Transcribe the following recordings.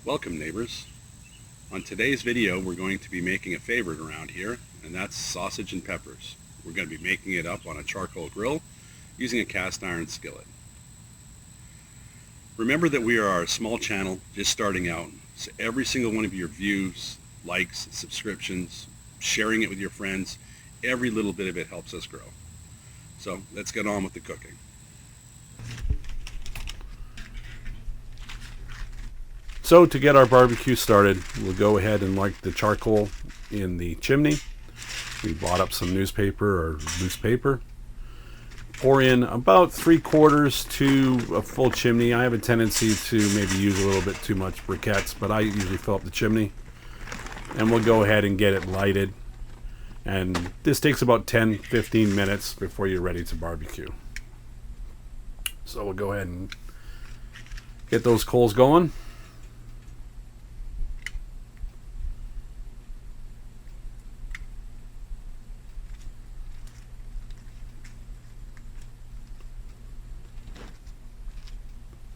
Welcome neighbors. On today's video we're going to be making a favorite around here, and that's sausage and peppers. We're going to be making it up on a charcoal grill using a cast iron skillet. Remember that we are a small channel just starting out, so every single one of your views, likes, subscriptions, sharing it with your friends, every little bit of it helps us grow. So let's get on with the cooking. So to get our barbecue started, we'll go ahead and light the charcoal in the chimney. We bought up some newspaper or loose paper. Pour in about 3/4 to a full chimney. I have a tendency to maybe use a little bit too much briquettes, but I usually fill up the chimney. And we'll go ahead and get it lighted. And this takes about 10-15 minutes before you're ready to barbecue. So we'll go ahead and get those coals going.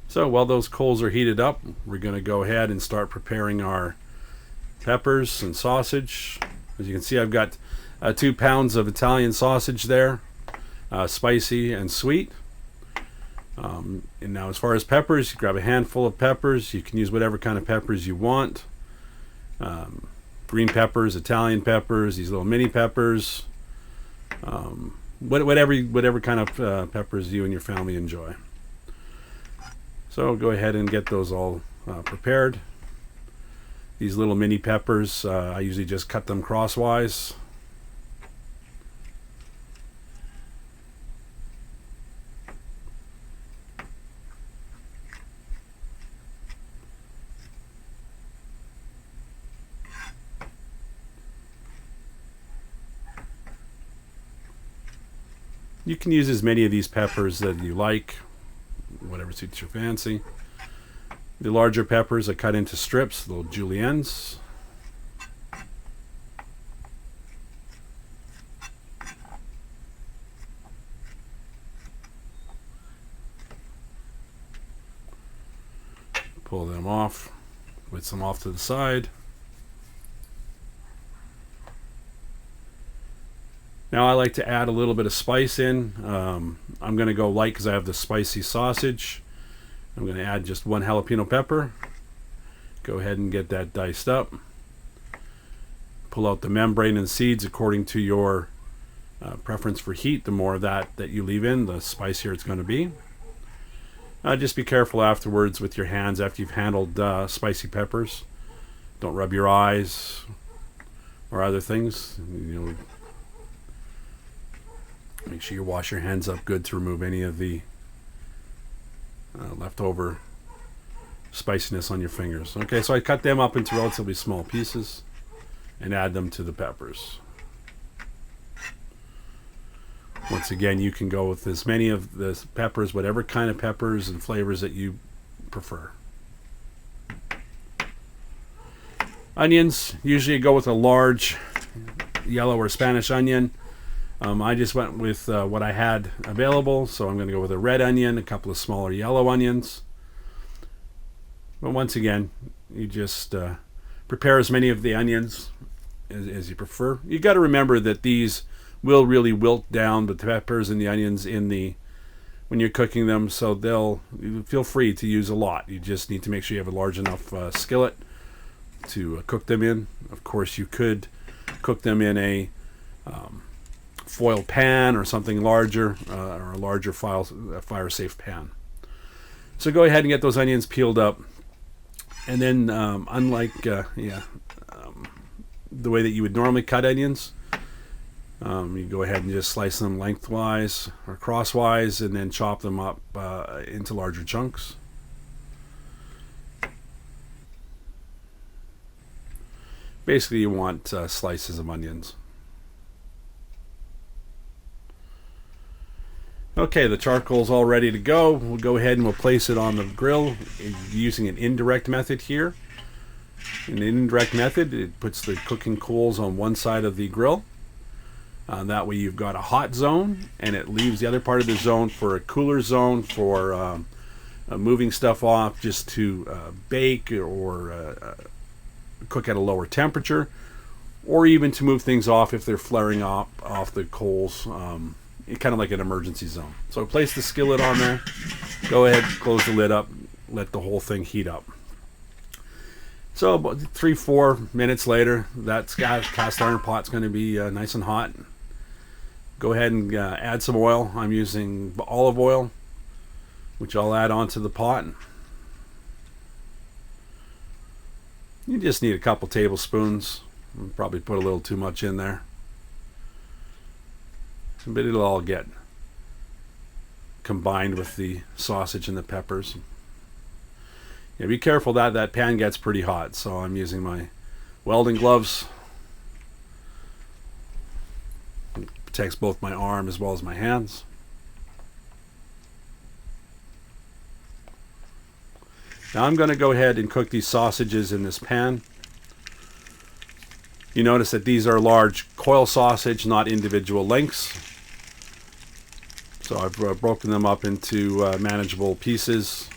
So while those coals are heated up, we're going to go ahead and start preparing our peppers and sausage. As you can see, I've got 2 pounds of Italian sausage there, spicy and sweet. And now as far as peppers, you grab a handful of peppers. You can use whatever kind of peppers you want. Green peppers, Italian peppers, these little mini peppers, whatever kind of peppers you and your family enjoy. So go ahead and get those all prepared. These little mini peppers, I usually just cut them crosswise. You can use as many of these peppers that you like, whatever suits your fancy. The larger peppers I cut into strips, little juliennes. Pull them off, with some off to the side. Now I like to add a little bit of spice in. I'm going to go light because I have the spicy sausage. I'm going to add just 1 jalapeno pepper. Go ahead and get that diced up. Pull out the membrane and seeds according to your preference for heat. The more of that you leave in, the spicier it's going to be. Just be careful afterwards with your hands after you've handled spicy peppers. Don't rub your eyes or other things. Make sure you wash your hands up good to remove any of the leftover spiciness on your fingers. Okay, so I cut them up into relatively small pieces and add them to the peppers. Once again, you can go with as many of the peppers, whatever kind of peppers and flavors that you prefer. Onions, usually go with a large yellow or Spanish onion. I just went with what I had available, so I'm going to go with a red onion, a couple of smaller yellow onions. But once again, you just prepare as many of the onions as you prefer. You got to remember that these will really wilt down the peppers and the onions when you're cooking them, so you feel free to use a lot. You just need to make sure you have a large enough skillet to cook them in. Of course, you could cook them in a foil pan or something larger, or a larger fire safe pan. So go ahead and get those onions peeled up, and then unlike the way that you would normally cut onions, you go ahead and just slice them lengthwise or crosswise and then chop them up into larger chunks. Basically you want slices of onions. Okay, the charcoal's all ready to go. We'll go ahead and we'll place it on the grill using an indirect method here. In the indirect method, it puts the cooking coals on one side of the grill. That way you've got a hot zone, and it leaves the other part of the zone for a cooler zone for moving stuff off just to bake or cook at a lower temperature, or even to move things off if they're flaring off the coals, kind of like an emergency zone. So place the skillet on there, go ahead, close the lid up, let the whole thing heat up. So about 3-4 minutes later, that cast iron pot's going to be nice and hot. Go ahead and add some oil. I'm using olive oil, which I'll add onto the pot. You just need a couple tablespoons. I'll probably put a little too much in there, but it'll all get combined with the sausage and the peppers. Yeah, be careful that pan gets pretty hot, so I'm using my welding gloves. It protects both my arm as well as my hands. Now I'm going to go ahead and cook these sausages in this pan. You notice that these are large coil sausage, not individual lengths. So I've broken them up into manageable pieces,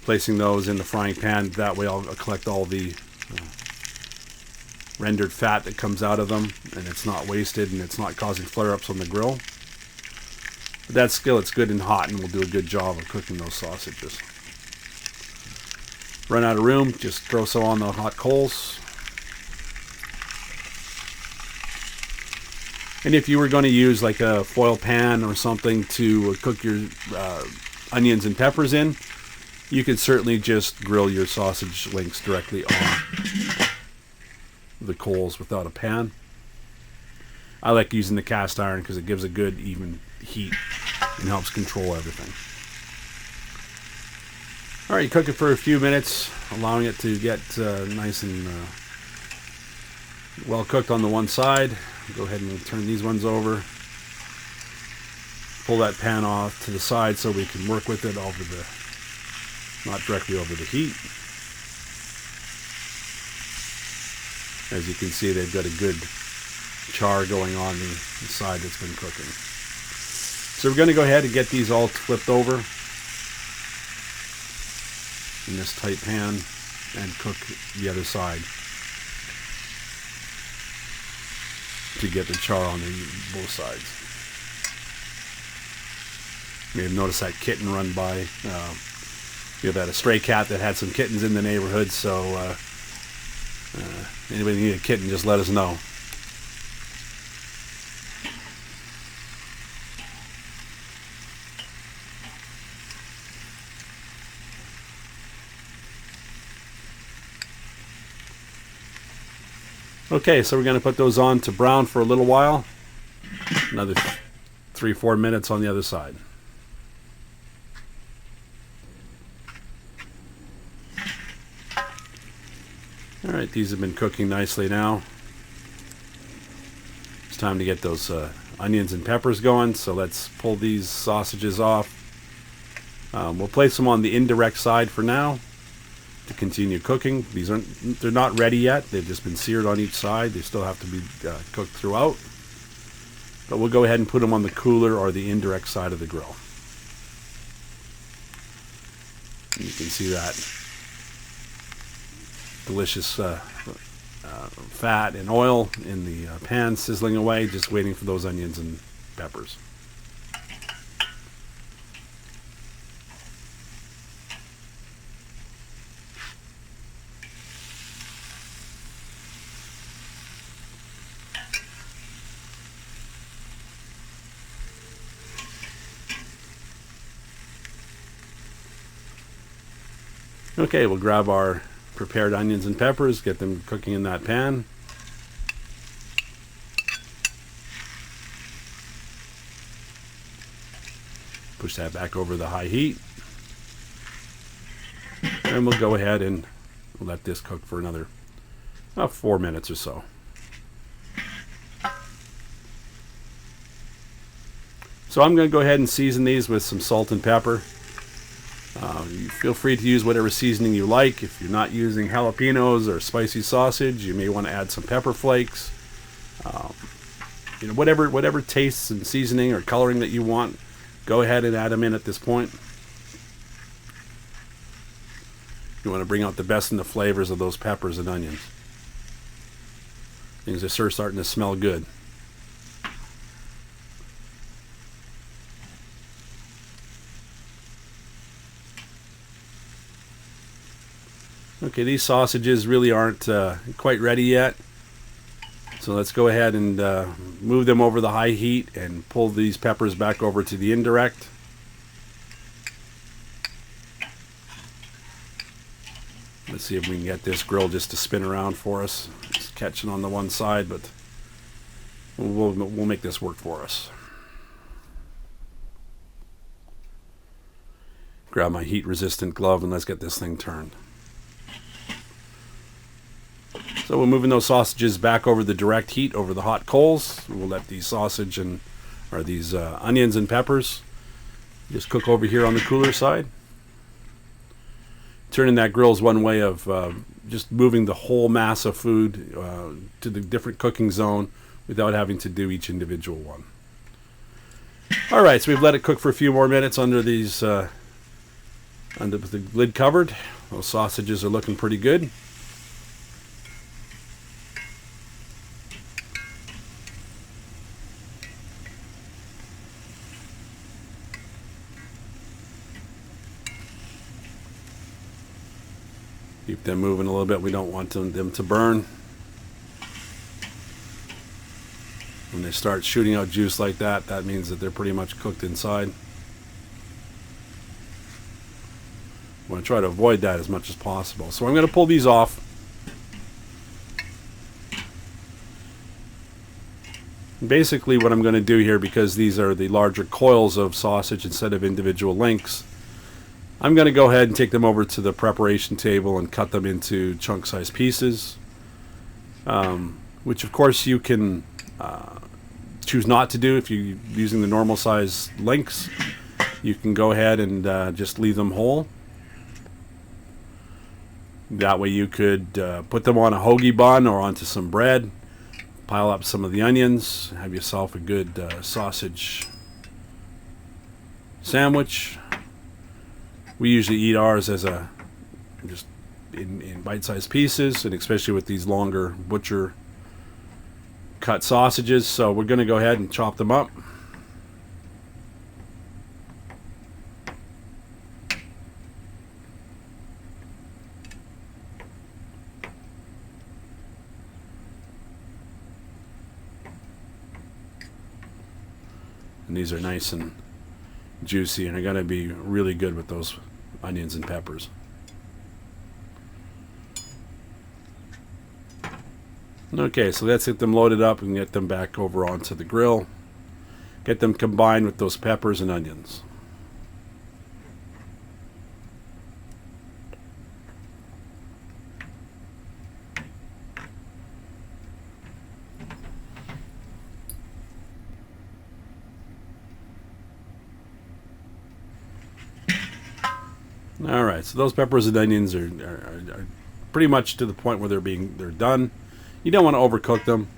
placing those in the frying pan. That way I'll collect all the rendered fat that comes out of them, and it's not wasted and it's not causing flare-ups on the grill. But that skillet's good and hot and will do a good job of cooking those sausages. Run out of room, just throw some on the hot coals. And if you were going to use like a foil pan or something to cook your onions and peppers in, you could certainly just grill your sausage links directly on the coals without a pan. I like using the cast iron because it gives a good even heat and helps control everything. Alright, you cook it for a few minutes, allowing it to get nice and well cooked on the one side. Go ahead and turn these ones over. Pull that pan off to the side so we can work with it over not directly over the heat. As you can see, they've got a good char going on the side that's been cooking. So we're going to go ahead and get these all flipped over in this tight pan and cook the other side to get the char on both sides. You may have noticed that kitten run by. We have had a stray cat that had some kittens in the neighborhood, so anybody need a kitten, just let us know. Okay, so we're going to put those on to brown for a little while. Another 3-4 minutes on the other side. Alright, these have been cooking nicely now. It's time to get those onions and peppers going, so let's pull these sausages off. We'll place them on the indirect side for now to continue cooking. They're not ready yet. They've just been seared on each side. They still have to be cooked throughout. But we'll go ahead and put them on the cooler or the indirect side of the grill. And you can see that delicious fat and oil in the pan sizzling away, just waiting for those onions and peppers. Okay, we'll grab our prepared onions and peppers, get them cooking in that pan. Push that back over the high heat. And we'll go ahead and let this cook for another 4 minutes or so. So I'm going to go ahead and season these with some salt and pepper. You feel free to use whatever seasoning you like. If you're not using jalapenos or spicy sausage, you may want to add some pepper flakes. Whatever tastes and seasoning or coloring that you want, go ahead and add them in at this point. You want to bring out the best in the flavors of those peppers and onions. Things are sure starting to smell good. Okay, these sausages really aren't quite ready yet. So let's go ahead and move them over the high heat and pull these peppers back over to the indirect. Let's see if we can get this grill just to spin around for us. It's catching on the one side, but we'll make this work for us. Grab my heat-resistant glove and let's get this thing turned. So we're moving those sausages back over the direct heat over the hot coals. We'll let these sausage and these onions and peppers just cook over here on the cooler side. Turning that grill is one way of just moving the whole mass of food to the different cooking zone without having to do each individual one. All right, so we've let it cook for a few more minutes under these under the lid covered. Those sausages are looking pretty good. Keep them moving a little bit. We don't want them to burn. When they start shooting out juice like that, that means that they're pretty much cooked inside. I want to try to avoid that as much as possible. So I'm going to pull these off. Basically what I'm going to do here, because these are the larger coils of sausage instead of individual links, I'm going to go ahead and take them over to the preparation table and cut them into chunk-sized pieces, which of course you can choose not to do if you're using the normal size links. You can go ahead and just leave them whole. That way you could put them on a hoagie bun or onto some bread, pile up some of the onions, have yourself a good sausage sandwich. We usually eat ours as just in bite-sized pieces, and especially with these longer butcher cut sausages. So we're going to go ahead and chop them up. And these are nice and juicy, and are going to be really good with those onions and peppers. Okay, so let's get them loaded up and get them back over onto the grill. Get them combined with those peppers and onions. All right, so those peppers and onions are pretty much to the point where they're done. You don't want to overcook them.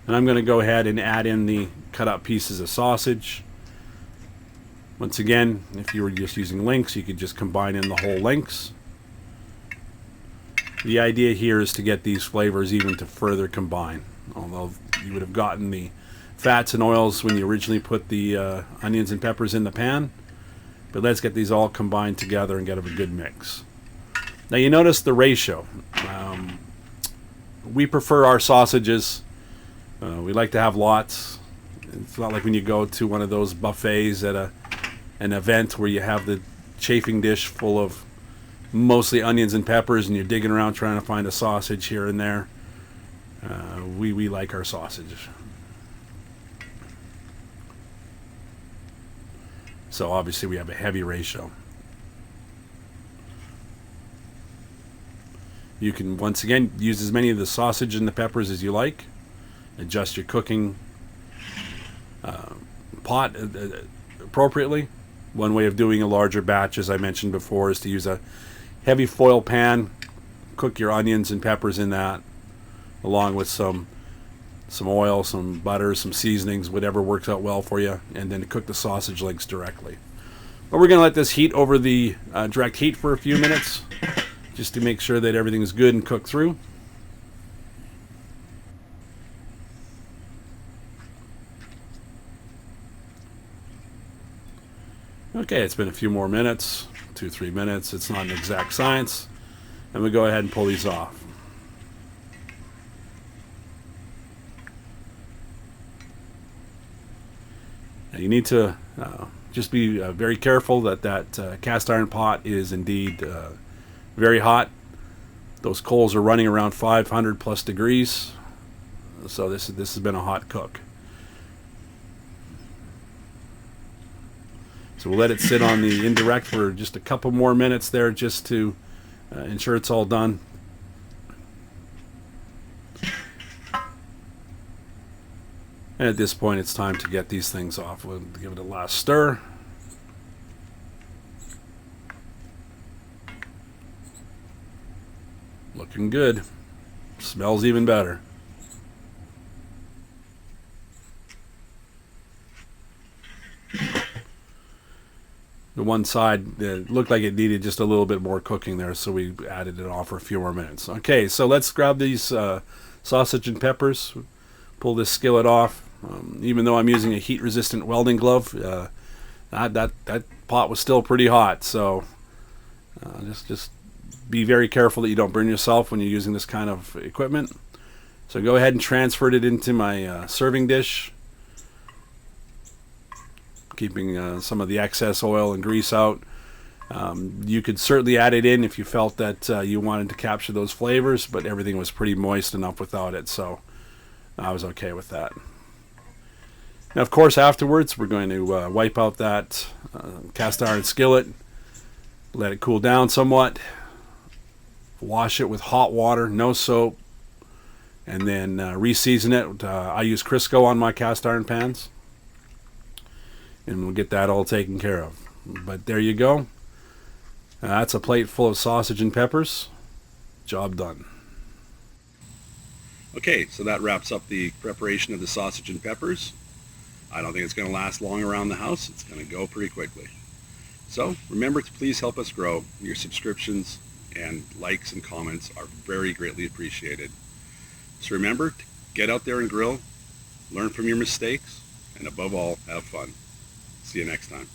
And I'm going to go ahead and add in the cut up pieces of sausage. Once again, if you were just using links, you could just combine in the whole links. The idea here is to get these flavors even to further combine. Although you would have gotten the fats and oils when you originally put the onions and peppers in the pan. But let's get these all combined together and get a good mix. Now you notice the ratio. We prefer our sausages. We like to have lots. It's not like when you go to one of those buffets at an event where you have the chafing dish full of mostly onions and peppers and you're digging around trying to find a sausage here and there. We like our sausage. So obviously we have a heavy ratio. You can once again use as many of the sausage and the peppers as you like. Adjust your cooking pot appropriately. One way of doing a larger batch, as I mentioned before, is to use a heavy foil pan. Cook your onions and peppers in that, along with some oil, some butter, some seasonings, whatever works out well for you, and then cook the sausage links directly. But we're going to let this heat over the direct heat for a few minutes, just to make sure that everything is good and cooked through. Okay, it's been a few more minutes, 2-3 minutes. It's not an exact science. And we go ahead and pull these off. Now you need to just be very careful that that cast iron pot is indeed very hot. Those coals are running around 500 plus degrees, so this has been a hot cook. So we'll let it sit on the indirect for just a couple more minutes there, just to ensure it's all done. And at this point, it's time to get these things off. We'll give it a last stir. Looking good. Smells even better. The one side looked like it needed just a little bit more cooking there, so we added it off for a few more minutes. Okay, so let's grab these sausage and peppers. Pull this skillet off. Even though I'm using a heat-resistant welding glove, that pot was still pretty hot. So just be very careful that you don't burn yourself when you're using this kind of equipment. So go ahead and transfer it into my serving dish, keeping some of the excess oil and grease out. You could certainly add it in if you felt that you wanted to capture those flavors, but everything was pretty moist enough without it, so I was okay with that. Now, of course, afterwards, we're going to wipe out that cast iron skillet, let it cool down somewhat, wash it with hot water, no soap, and then re-season it. I use Crisco on my cast iron pans, and we'll get that all taken care of. But there you go. That's a plate full of sausage and peppers. Job done. Okay, so that wraps up the preparation of the sausage and peppers. I don't think it's going to last long around the house. It's going to go pretty quickly. So remember to please help us grow. Your subscriptions and likes and comments are very greatly appreciated. So remember to get out there and grill, learn from your mistakes, and above all, have fun. See you next time.